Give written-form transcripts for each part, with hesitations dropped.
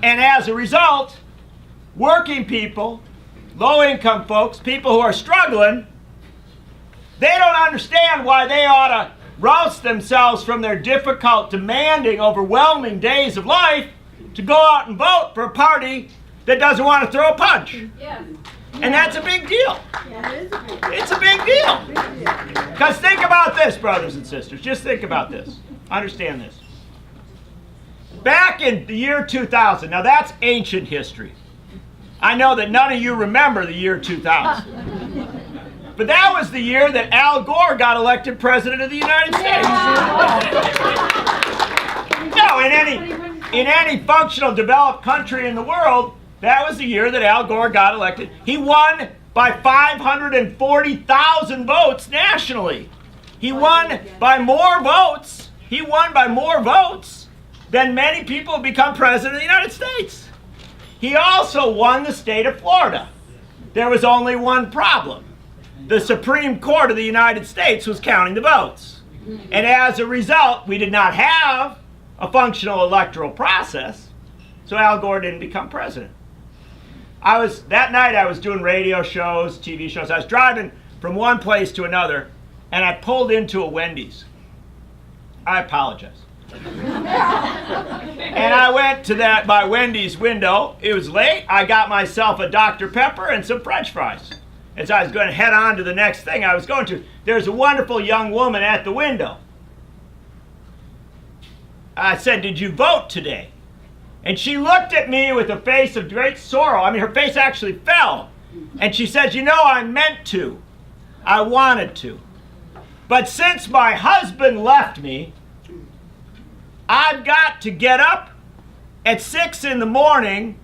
And as a result, working people, low-income folks, people who are struggling, they don't understand why they ought to roust themselves from their difficult, demanding, overwhelming days of life to go out and vote for a party that doesn't want to throw a punch. Yeah. And that's a big deal. Yeah, it is a big deal. It's a big deal. Because think about this, brothers and sisters. Just think about this. Understand this. Back in the year 2000, now that's ancient history. I know that none of you remember the year 2000. But that was the year that Al Gore got elected President of the United States. No, in any functional developed country in the world, that was the year that Al Gore got elected. He won by 540,000 votes nationally. He won by more votes. He won by more votes than many people have become President of the United States. He also won the state of Florida. There was only one problem. The Supreme Court of the United States was counting the votes. And as a result, we did not have a functional electoral process, so Al Gore didn't become president. That night I was doing radio shows, TV shows. I was driving from one place to another, and I pulled into a Wendy's. I apologize. And I went to my Wendy's window. It was late. I got myself a Dr. Pepper and some French fries. As I was going to head on to the next thing I was going to, there's a wonderful young woman at the window. I said, "Did you vote today?" And she looked at me with a face of great sorrow. I mean, her face actually fell. And she says, "You know, I meant to. I wanted to. But since my husband left me, I've got to get up at 6 in the morning,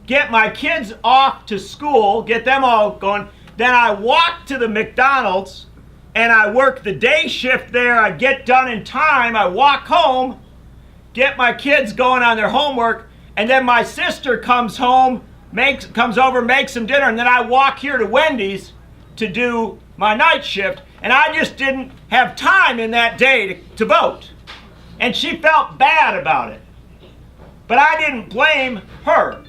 get my kids off to school, get them all going. Then I walk to the McDonald's and I work the day shift there. I get done in time. I walk home, get my kids going on their homework, and then my sister comes home, comes over, makes some dinner, and then I walk here to Wendy's to do my night shift, and I just didn't have time in that day to vote." And she felt bad about it. But I didn't blame her,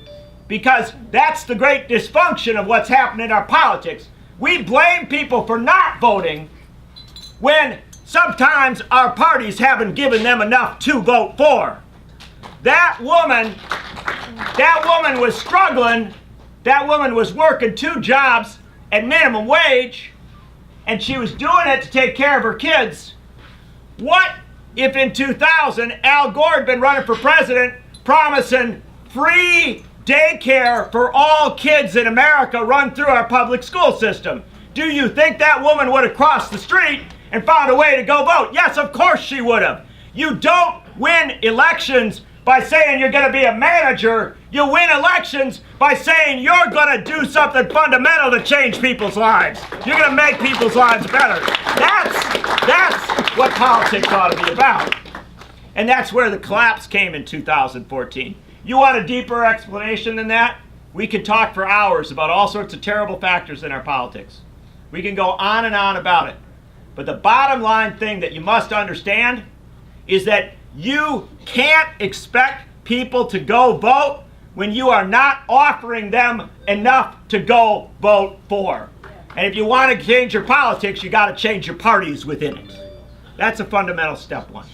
because that's the great dysfunction of what's happening in our politics. We blame people for not voting when sometimes our parties haven't given them enough to vote for. That woman was struggling. That woman was working 2 jobs at minimum wage, and she was doing it to take care of her kids. What if in 2000 Al Gore had been running for president promising free daycare for all kids in America run through our public school system? Do you think that woman would have crossed the street and found a way to go vote? Yes, of course she would have. You don't win elections by saying you're going to be a manager. You win elections by saying you're going to do something fundamental to change people's lives. You're going to make people's lives better. That's what politics ought to be about. And that's where the collapse came in 2014. You want a deeper explanation than that? We could talk for hours about all sorts of terrible factors in our politics. We can go on and on about it. But the bottom line thing that you must understand is that you can't expect people to go vote when you are not offering them enough to go vote for. And if you want to change your politics, you got to change your parties within it. That's a fundamental step one.